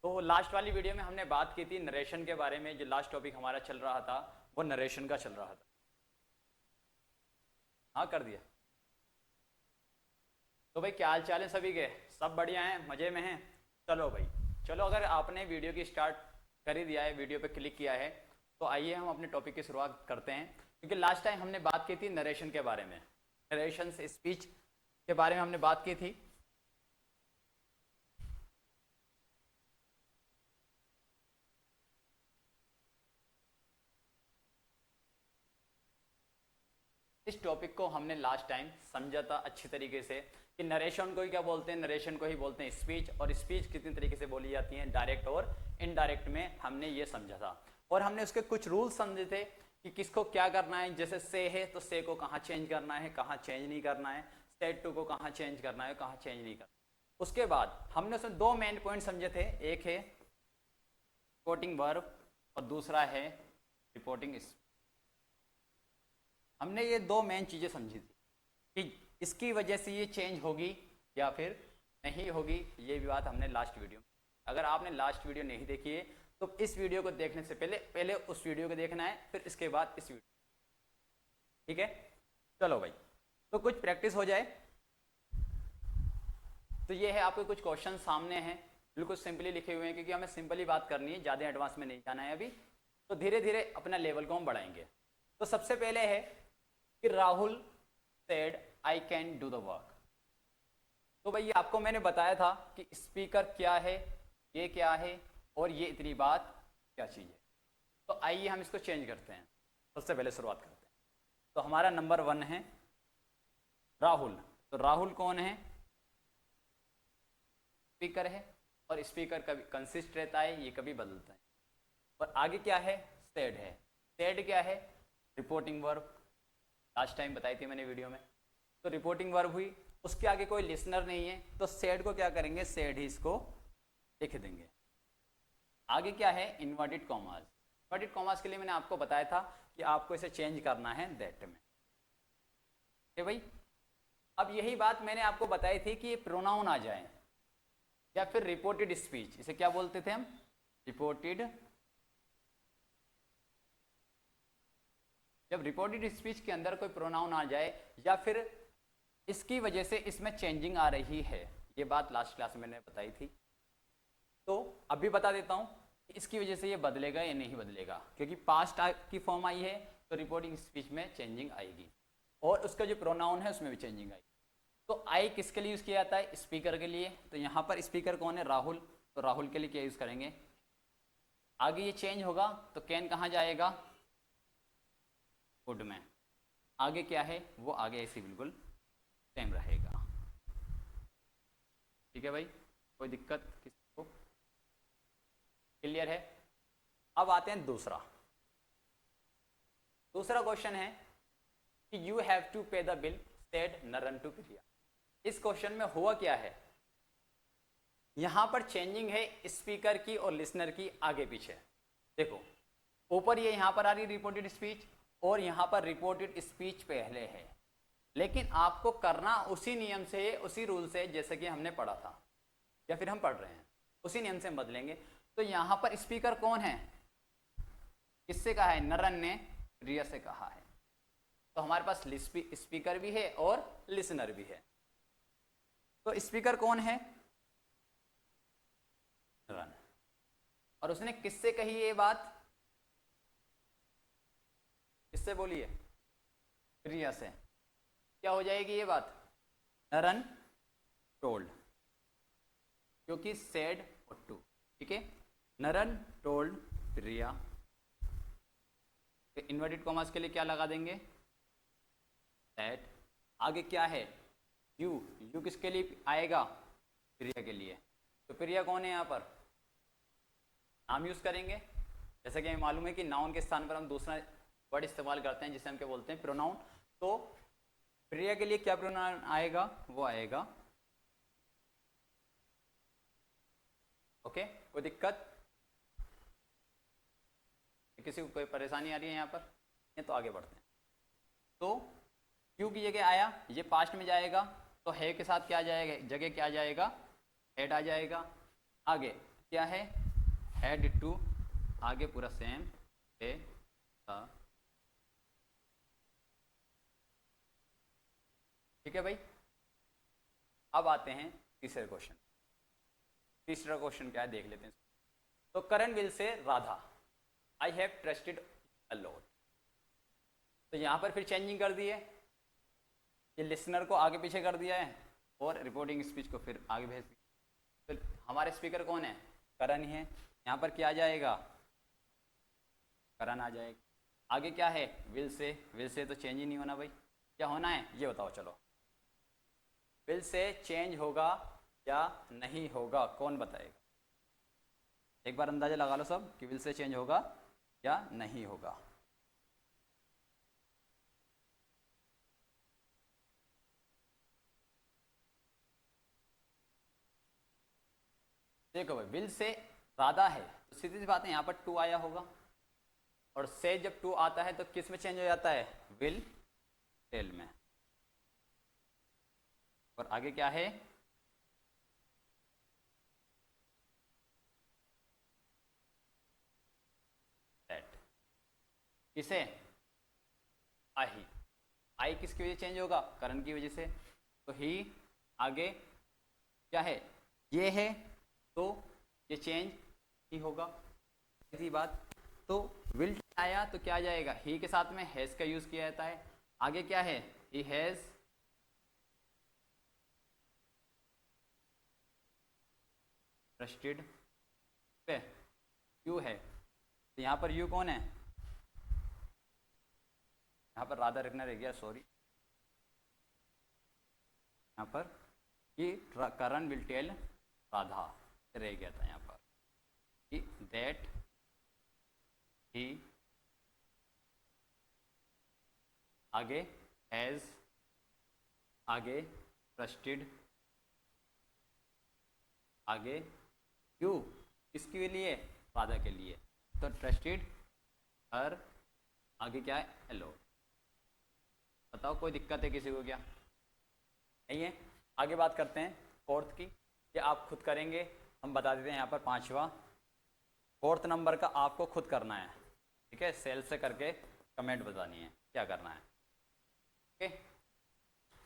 तो लास्ट वाली वीडियो में हमने बात की थी नरेशन के बारे में। जो लास्ट टॉपिक हमारा चल रहा था वो नरेशन का चल रहा था। हाँ कर दिया। तो भाई क्या हाल चाल है सभी के? सब बढ़िया हैं, मज़े में हैं? चलो भाई, चलो अगर आपने वीडियो की स्टार्ट कर ही दिया है, वीडियो पे क्लिक किया है, तो आइए हम अपने टॉपिक की शुरुआत करते हैं। क्योंकि लास्ट टाइम हमने बात की थी नरेशन के बारे में, नरेशन से स्पीच के बारे में हमने बात की थी। इस टॉपिक को हमने लास्ट टाइम समझा था अच्छी तरीके से कि नरेशन को ही क्या बोलते हैं, नरेशन को ही बोलते हैं स्पीच। और स्पीच कितनी तरीके से बोली जाती है, डायरेक्ट और इनडायरेक्ट में, हमने ये समझा था। और हमने उसके कुछ रूल्स समझे थे कि किसको क्या करना है। जैसे से है तो से को कहाँ चेंज करना है, कहाँ चेंज नहीं करना है। सेड टू को कहाँ चेंज करना है, कहाँ चेंज नहीं करना। उसके बाद हमने उसमें दो मेन पॉइंट समझे थे, एक है रिपोर्टिंग वर्ब और दूसरा है रिपोर्टिंग। हमने ये दो मेन चीज़ें समझी थी कि इसकी वजह से ये चेंज होगी या फिर नहीं होगी। ये भी बात हमने लास्ट वीडियो में, अगर आपने लास्ट वीडियो नहीं देखी है तो इस वीडियो को देखने से पहले पहले उस वीडियो को देखना है, फिर इसके बाद इस वीडियो। ठीक है, चलो भाई, तो कुछ प्रैक्टिस हो जाए। तो ये है, आपके कुछ क्वेश्चन सामने हैं, बिल्कुल सिंपली लिखे हुए हैं, क्योंकि हमें सिंपली बात करनी है, ज़्यादा एडवांस में नहीं जाना है अभी। तो धीरे धीरे अपना लेवल को हम बढ़ाएंगे। तो सबसे पहले है कि Rahul said I can do the work. तो भाई आपको मैंने बताया था कि स्पीकर क्या है, ये क्या है, और ये इतनी बात क्या चीज़ है। तो आइए हम इसको चेंज करते हैं। सबसे पहले शुरुआत करते हैं। तो हमारा नंबर 1 है राहुल। तो राहुल कौन है? स्पीकर है। और स्पीकर कभी कंसिस्ट रहता है, ये कभी बदलता है। और आगे क्या है? सेड है। सेड क्या है? Reporting verb. लास्ट टाइम बताई थी मैंने वीडियो में। तो रिपोर्टिंग वर्ब हुई, उसके आगे कोई लिसनर नहीं है, तो सेड को क्या करेंगे, सेड ही इसको लिख देंगे। आगे क्या है? Inverted commas. इन्वर्टेड कॉमास के लिए मैंने आपको बताया था कि आपको इसे चेंज करना है दैट में। ठीक भाई, अब यही बात मैंने आपको बताई थी कि ये प्रोनाउन आ जाए या फिर रिपोर्टेड स्पीच, इसे क्या बोलते थे हम? रिपोर्टेड। जब रिपोर्टेड स्पीच के अंदर कोई प्रोनाउन आ जाए या फिर इसकी वजह से इसमें चेंजिंग आ रही है, ये बात लास्ट क्लास में मैंने बताई थी। तो अभी बता देता हूं कि इसकी वजह से ये बदलेगा या नहीं बदलेगा, क्योंकि पास्ट की फॉर्म आई है तो रिपोर्टिंग स्पीच में चेंजिंग आएगी, और उसका जो प्रोनाउन है उसमें भी चेंजिंग आएगी। तो आई किसके लिए यूज़ किया जाता है? स्पीकर के लिए। तो यहाँ पर स्पीकर कौन है? राहुल। तो राहुल के लिए क्या यूज़ करेंगे? आगे ये चेंज होगा तो कैन कहाँ जाएगा? वुड में। आगे क्या है? वो आगे ऐसे बिल्कुल सेम रहेगा। ठीक है भाई, कोई दिक्कत किसी को? क्लियर है? अब आते हैं दूसरा क्वेश्चन है कि यू हैव टू पे द बिल सेड नरन टू प्रिया। इस क्वेश्चन में हुआ क्या है? यहां पर चेंजिंग है स्पीकर की और लिसनर की आगे पीछे। देखो, ऊपर ये यहां पर आ रही रिपोर्टेड स्पीच और यहां पर रिपोर्टेड स्पीच पहले है, लेकिन आपको करना उसी नियम से, उसी रूल से, जैसे कि हमने पढ़ा था या फिर हम पढ़ रहे हैं, उसी नियम से हम बदलेंगे। तो यहां पर स्पीकर कौन है? किससे कहा है? नरन ने प्रिया से कहा है। तो हमारे पास स्पीकर भी है और लिसनर भी है। तो स्पीकर कौन है? नरन। और उसने किससे कही ये बात? किससे बोली है? प्रिया से। क्या हो जाएगी ये बात? नरन टोल्ड, क्योंकि सेड और टू। ठीक है, नरन टोल्ड प्रिया। इन्वर्टेड कॉमर्स के लिए क्या लगा देंगे? दैट। आगे क्या है? यू। यू किसके लिए आएगा? प्रिया के लिए। तो प्रिया कौन है? यहाँ पर नाम यूज करेंगे। जैसा कि हमें मालूम है कि नाउन के स्थान पर हम दूसरा वर्ड इस्तेमाल करते हैं जिसे हम क्या बोलते हैं? प्रोनाउन। तो प्रिया के लिए क्या प्रोनाउन आएगा? वो आएगा। ओके, कोई दिक्कत? किसी को कोई परेशानी आ रही है यहाँ पर? ये तो आगे बढ़ते हैं। तो क्यू की जगह आया, ये पास्ट में जाएगा, तो है के साथ क्या आ जाएगा? जगह क्या आ जाएगा? हेड आ जाएगा। आगे क्या है, हेड टू, आगे पूरा सेम है था। ठीक है भाई। अब आते हैं तीसरे क्वेश्चन। तीसरा क्वेश्चन क्या है देख लेते हैं। तो Karan will say Radha, I have trusted a lot. तो यहां पर फिर चेंजिंग कर दी है, ये लिसनर को आगे पीछे कर दिया है और रिपोर्टिंग स्पीच को फिर आगे भेज दिया। तो हमारे स्पीकर कौन है, करण ही है। यहाँ पर क्या आ जाएगा, करण आ जाएगा। आगे क्या है, विल से। विल से तो चेंज ही नहीं होना भाई, क्या होना है ये बताओ। चलो विल से चेंज होगा या नहीं होगा, कौन बताएगा। एक बार अंदाजा लगा लो सब कि विल से चेंज होगा या नहीं होगा। देखो भाई, विल से राधा है तो सीधी सी बात है यहाँ पर टू आया होगा, और से जब टू आता है तो किस में चेंज हो जाता है, विल टेल में। और आगे क्या है, दैट। किसे, आई। आई किसकी वजह से चेंज होगा, करण की वजह से। तो ही, आगे क्या है, ये है तो ये चेंज ही होगा, सीधी बात। तो विल आया तो क्या आ जाएगा, ही के साथ में हैज का यूज किया जाता है। आगे क्या है, ही हैज ट्रस्टेड, यू है। तो यहाँ पर यू कौन है, यहाँ पर राधा रखना रह गया, सॉरी। यहाँ पर कि करण विल टेल राधा रह गया था यहाँ पर, कि दैट ही, आगे हैज, आगे ट्रस्टेड, आगे यू किसके लिए, राधा के लिए। तो ट्रस्टेड हर, आगे क्या है, एलो। बताओ कोई दिक्कत है किसी को क्या, नहीं है। आगे बात करते हैं फोर्थ की, ये आप खुद करेंगे, हम बता देते हैं यहाँ पर पांचवा। फोर्थ नंबर का आपको खुद करना है, ठीक है। सेल से करके कमेंट बतानी है क्या करना है, ठीक है।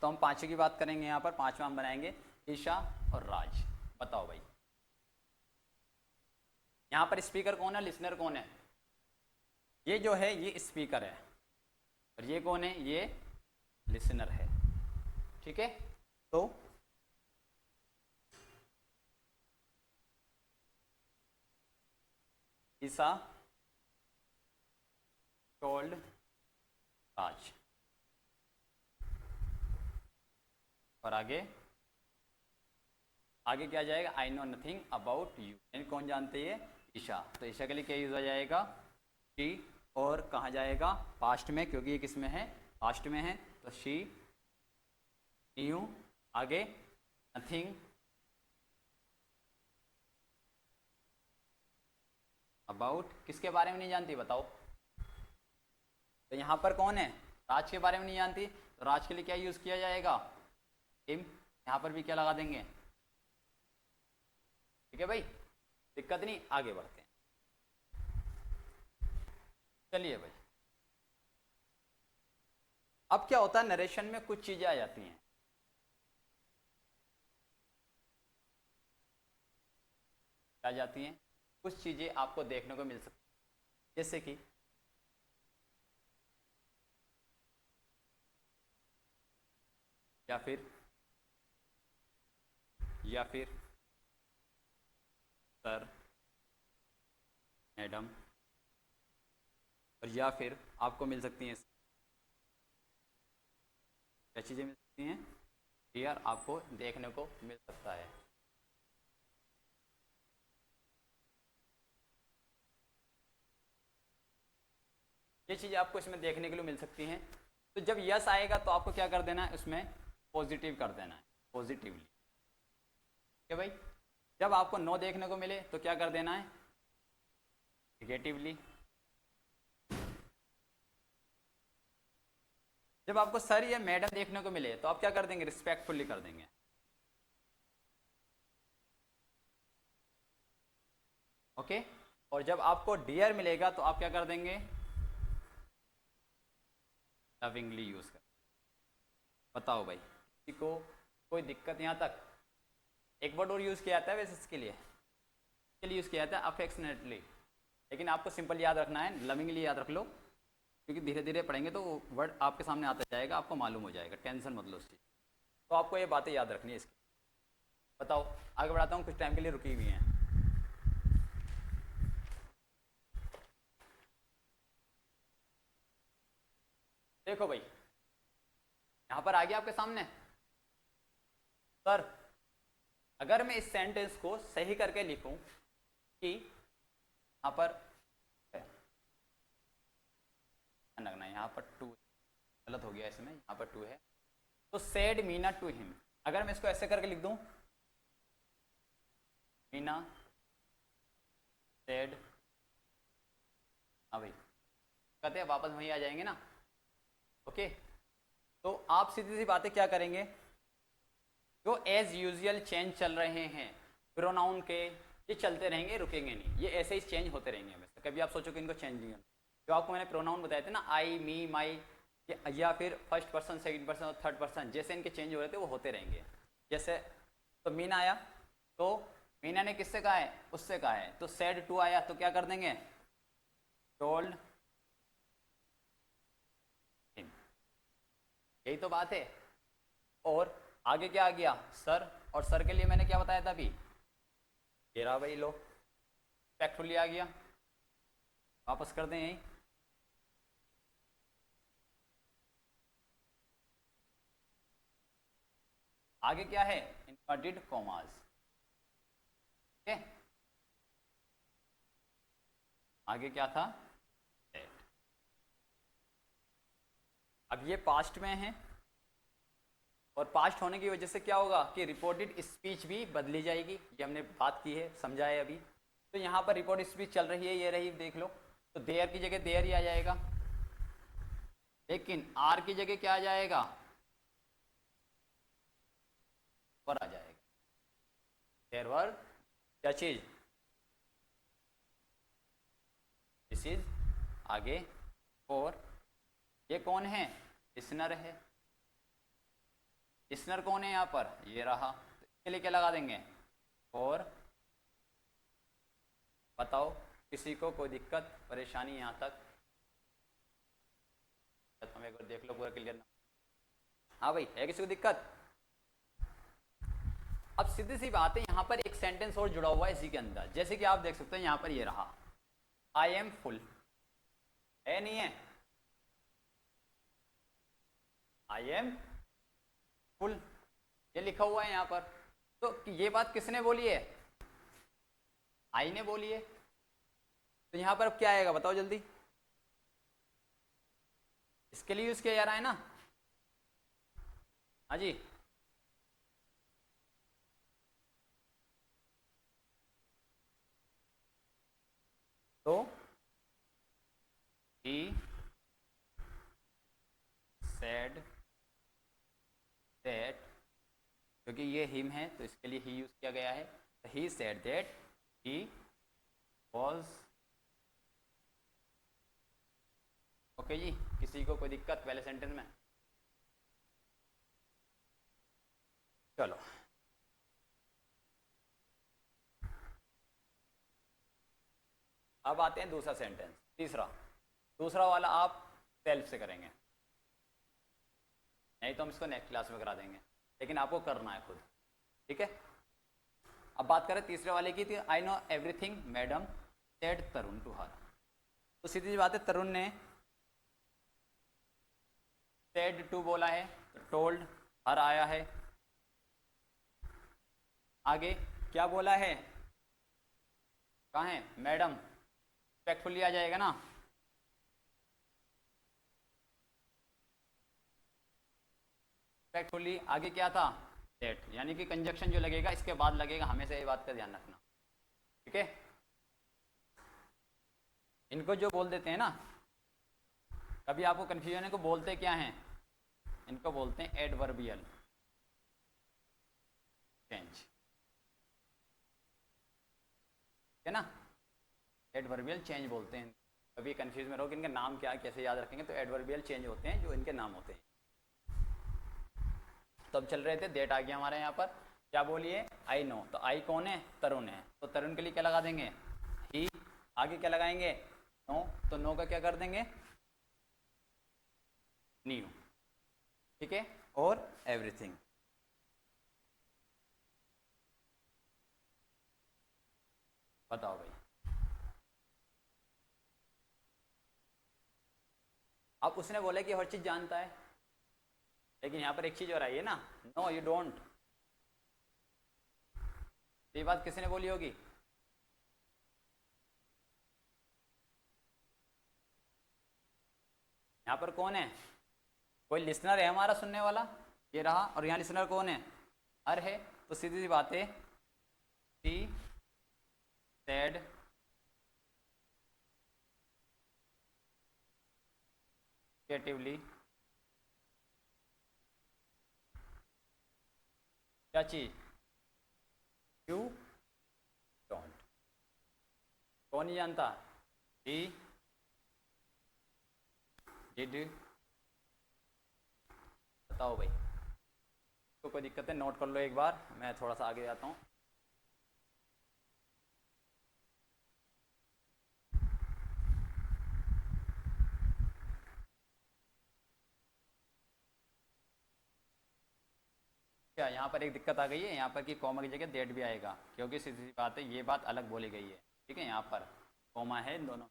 तो हम पांचवे की बात करेंगे, यहाँ पर पांचवा हम बनाएंगे ईशा और राज। बताओ भाई, यहाँ पर स्पीकर कौन है, लिसनर कौन है। ये जो है ये स्पीकर है, और ये कौन है, ये लिसनर है, ठीक है। तो ईसा टोल्ड राज, और आगे आगे क्या जाएगा, I know nothing about you. यानी कौन जानते हैं, ईशा। तो ईशा के लिए क्या यूज हो जाएगा, शी। और कहाँ जाएगा, पास्ट में, क्योंकि ये किस में है, पास्ट में है। तो शी न्यू, आगे नथिंग अबाउट, किसके बारे में नहीं जानती बताओ। तो यहाँ पर कौन है, राज के बारे में नहीं जानती, तो राज के लिए क्या यूज किया जाएगा, हिम। यहाँ पर भी क्या लगा देंगे, ठीक है भाई, दिक्कत नहीं। आगे बढ़ते हैं, चलिए भाई। अब क्या होता है, नरेशन में कुछ चीजें आ जाती हैं, आ जाती हैं कुछ चीजें आपको देखने को मिल सकती हैं, जैसे कि या फिर सर, मैडम, और या फिर आपको मिल सकती हैं क्या चीज़ें मिल सकती हैं, हियर आपको देखने को मिल सकता है। ये चीज़ें आपको इसमें देखने के लिए मिल सकती हैं। तो जब यस आएगा तो आपको क्या कर देना है, उसमें पॉजिटिव कर देना है, पॉजिटिवली, ठीक है भाई। जब आपको नो देखने को मिले तो क्या कर देना है, निगेटिवली। जब आपको सर या मैडम देखने को मिले तो आप क्या कर देंगे, रिस्पेक्टफुली कर देंगे। ओके। और जब आपको डियर मिलेगा तो आप क्या कर देंगे, लविंगली यूज कर। बताओ भाई, किसी को कोई दिक्कत यहाँ तक? एक वर्ड और यूज किया जाता है वैसे इसके लिए यूज किया जाता है अफेक्शनेटली, लेकिन आपको सिंपल याद रखना है, लविंगली याद रख लो, क्योंकि धीरे धीरे पढ़ेंगे तो वर्ड आपके सामने आता जाएगा, आपको मालूम हो जाएगा, टेंशन मत लो उस चीज़। तो आपको ये बातें याद रखनी है इसकी। बताओ, आगे बढ़ाता हूँ, कुछ टाइम के लिए रुकी हुई हैं। देखो भाई, यहां पर आ गया आपके सामने। सर, अगर मैं इस सेंटेंस को सही करके लिखूं कि यहां पर लगना है, यहां पर टू, गलत हो गया इसमें, यहां पर टू है, तो सेड मीना टू हिम, अगर मैं इसको ऐसे करके लिख दूं, मीना सेड, हाँ भाई, कहते हैं वापस वहीं आ जाएंगे ना। ओके, तो आप सीधी सी बातें क्या करेंगे, जो एज यूजुअल चेंज चल रहे हैं प्रोनाउन के, ये चलते रहेंगे, रुकेंगे नहीं, ये ऐसे ही चेंज होते रहेंगे हमेशा, कभी आप सोचो कि इनको चेंज नहीं होना। जो आपको मैंने प्रोनाउन बताए थे ना, आई, मी, माई, या फिर फर्स्ट पर्सन, सेकंड पर्सन और थर्ड पर्सन, जैसे इनके चेंज हो रहे थे वो होते रहेंगे। जैसे तो मीना आया, तो मीना ने किससे कहा है, उससे कहा है, तो सेड टू आया तो क्या कर देंगे, टोल्ड हिम, यही तो बात है। और आगे क्या आ गया, सर, और सर के लिए मैंने क्या बताया था अभी, ये रहा भाई, लो फैक्टफुली आ गया, वापस कर दें यहीं। आगे क्या है, इन्वर्टेड कॉमास, ठीक है। आगे क्या था, that। अब ये पास्ट में है, और पास्ट होने की वजह से क्या होगा कि रिपोर्टेड स्पीच भी बदली जाएगी, ये हमने बात की है, समझा है अभी। तो यहाँ पर रिपोर्ट स्पीच चल रही है, ये रही, देख लो, तो देयर की जगह देयर ही आ जाएगा, लेकिन आर की जगह क्या आ जाएगा, पर आ जाएगा, देयर वर क्या चीज, दिस इज, आगे, और ये कौन है, लिसनर है, लिसनर कौन है यहाँ पर, ये रहा, तो इसके लिए क्या लगा देंगे, और। बताओ, किसी को कोई दिक्कत परेशानी यहाँ तक, हम एक बार देख लो पूरा क्लियर ना। हाँ भाई, है किसी को दिक्कत? अब सीधी सी बात है, यहाँ पर एक सेंटेंस और जुड़ा हुआ है इसी के अंदर, जैसे कि आप देख सकते हैं यहाँ पर ये रहा, आई एम फुल, है नहीं है, आई एम फुल, ये लिखा हुआ है यहाँ पर, तो ये बात किसने बोली है, आई ने बोली है, तो यहाँ पर अब क्या आएगा बताओ जल्दी, इसके लिए यूज किया जा रहा है ना, हाँ जी, तो he said that, क्योंकि ये हिम है तो इसके लिए ही यूज किया गया है, he said that he was, okay जी, किसी को कोई दिक्कत पहले सेंटेंस में? चलो, अब आते हैं दूसरा सेंटेंस, दूसरा वाला आप सेल्फ से करेंगे, नहीं तो हम इसको नेक्स्ट क्लास में करा देंगे, लेकिन आपको करना है खुद, ठीक है। अब बात करें तीसरे वाले की, थी I know everything madam said Tarun to her, तो सीधी सी बात है, तरुण ने सेड टू बोला है, तो टोल्ड हर आया है, आगे क्या बोला है, कहाँ है, मैडम, रिस्पेक्टफुली आ जाएगा ना, रिस्पेक्टफुली, आगे क्या था, सेट, यानी कि कंजक्शन जो लगेगा इसके बाद लगेगा, हमेशा ये बात का ध्यान रखना, ठीक है। इनको जो बोल देते हैं ना, कभी आपको कंफ्यूजन है को बोलते क्या हैं, इनको बोलते हैं एडवर्बियल चेंज, है ना। एडवर्बियल चेंज बोलते हैं। कभी कंफ्यूज में रहो कि इनके नाम क्या, कैसे याद रखेंगे, तो एडवर्बियल चेंज होते हैं जो इनके नाम होते हैं। तो अब चल रहे थे, डेट आ गया हमारे यहाँ पर। क्या बोलिए, आई नो, तो आई कौन है, तरुण है, तो तरुण के लिए क्या लगा देंगे, ही। आगे क्या लगाएंगे, नो, तो नो का क्या कर देंगे, न्यू। ठीक है, और एवरीथिंग। बताओ भाई, अब उसने बोला कि हर चीज जानता है, लेकिन यहां पर एक चीज और आई है ना, नो यू डोंट। ये बात किसने बोली होगी, यहाँ पर कौन है, कोई लिसनर है हमारा सुनने वाला, ये रहा, और यहाँ लिसनर कौन है, हर है। तो सीधी सी बात है, शी सेड क्रिएटिवली, क्या चीज, यू डोंट। कौन नहीं जानता, ही डिड। बताओ भाई, तो कोई दिक्कत है, नोट कर लो एक बार, मैं थोड़ा सा आगे जाता हूँ। क्या यहाँ पर एक दिक्कत आ गई है, यहाँ पर कि कॉमा की जगह डेट भी आएगा, क्योंकि सीधी सी बात है, ये बात अलग बोली गई है। ठीक है, यहाँ पर कॉमा है इन दोनों।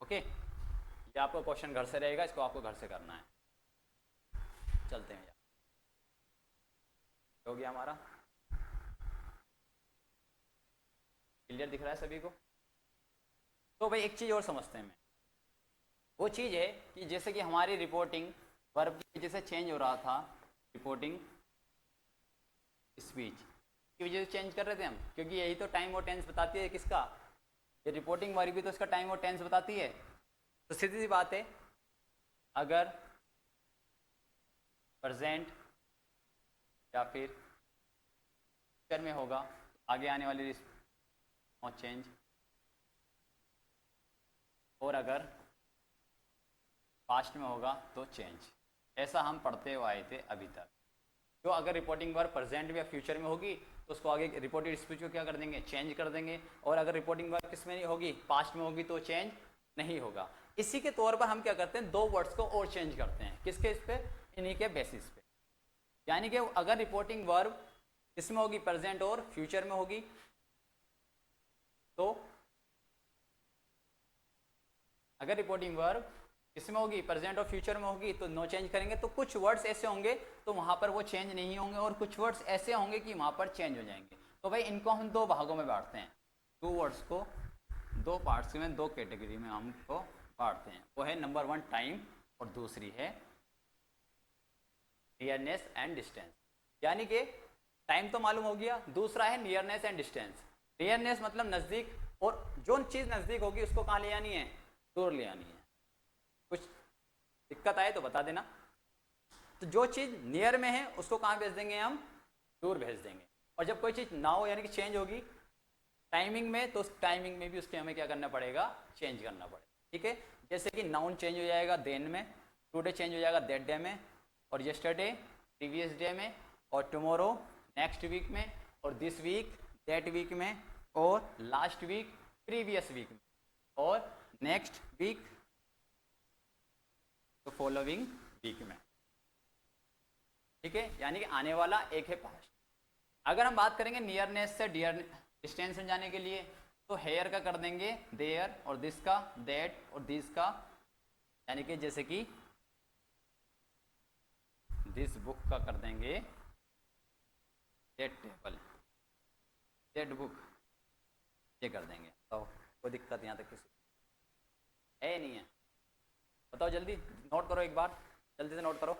ओके, ये आपका क्वेश्चन घर से रहेगा, इसको आपको घर से करना है। चलते हैं, हो गया हमारा, क्लियर दिख रहा है सभी को। तो भाई एक चीज़ और समझते हैं, मैं वो चीज़ है कि जैसे कि हमारी रिपोर्टिंग वर्ब की वजह से चेंज हो रहा था, रिपोर्टिंग स्पीच की वजह से चेंज कर रहे थे हम, क्योंकि यही तो टाइम और टेंस बताती है किसका, ये रिपोर्टिंग वर्ब भी तो इसका टाइम और टेंस बताती है। तो सीधी सी बात है, अगर प्रेजेंट या फिर फ्यूचर में होगा तो आगे आने वाली रिस्पॉन्स चेंज, और अगर पास्ट में होगा तो चेंज। ऐसा हम पढ़ते हुए आए थे अभी तक। तो अगर रिपोर्टिंग वर्ब प्रेजेंट में या फ्यूचर में होगी तो उसको आगे रिपोर्टेड स्पीच को क्या कर देंगे, चेंज कर देंगे। और अगर रिपोर्टिंग वर्ब किस में नहीं होगी, पास्ट में होगी, तो चेंज नहीं होगा। इसी के तौर पर हम क्या करते हैं, दो वर्ड्स को और चेंज करते हैं, किसके इस पे, इन्हीं के बेसिस पे। यानी कि अगर रिपोर्टिंग वर्ब किसमें होगी, प्रेजेंट और फ्यूचर में होगी, तो अगर रिपोर्टिंग वर्ब किसमें होगी, प्रेजेंट और फ्यूचर में होगी, तो नो चेंज करेंगे। तो कुछ वर्ड्स ऐसे होंगे तो वहां पर वो चेंज नहीं होंगे, और कुछ वर्ड्स ऐसे होंगे कि वहां पर चेंज हो जाएंगे। तो भाई इनको हम दो भागों में बांटते हैं, टू वर्ड्स को दो पार्ट्स में, दो कैटेगरी में हमको बांटते हैं। वो है नंबर 1 टाइम, और दूसरी है नियरनेस एंड डिस्टेंस। यानी कि टाइम तो मालूम हो गया, दूसरा है नियरनेस एंड डिस्टेंस। नियरनेस मतलब नजदीक, और जो चीज नजदीक होगी उसको कहाँ ले आनी है, दूर ले आनी है। कुछ दिक्कत आए तो बता देना। तो जो चीज नियर में है उसको कहाँ भेज देंगे हम, दूर भेज देंगे। और जब कोई चीज ना हो, यानी कि चेंज होगी टाइमिंग में, तो उस टाइमिंग में भी उसके हमें क्या करना पड़ेगा, चेंज करना पड़ेगा। ठीक है, जैसे कि नाउन चेंज हो जाएगा देन में, टुडे चेंज हो जाएगा दैट डे में, और यस्टरडे प्रीवियस डे में, और टुमारो नेक्स्ट वीक में, और दिस वीक दैट वीक में, और लास्ट वीक प्रीवियस वीक में, और नेक्स्ट वीक तो फॉलोइंग वीक में। ठीक है, यानी कि आने वाला एक है पास्ट। अगर हम बात करेंगे नियरनेस से डिस्टेंस में जाने के लिए, तो हेयर का कर देंगे देयर, और दिस का दैट, और दिस का, यानी कि जैसे कि दिस बुक का कर देंगे दैट टेबल, दैट बुक, ये कर देंगे। तो कोई दिक्कत यहाँ तक किसी है नहीं है, बताओ जल्दी, नोट करो एक बार, जल्दी से नोट करो।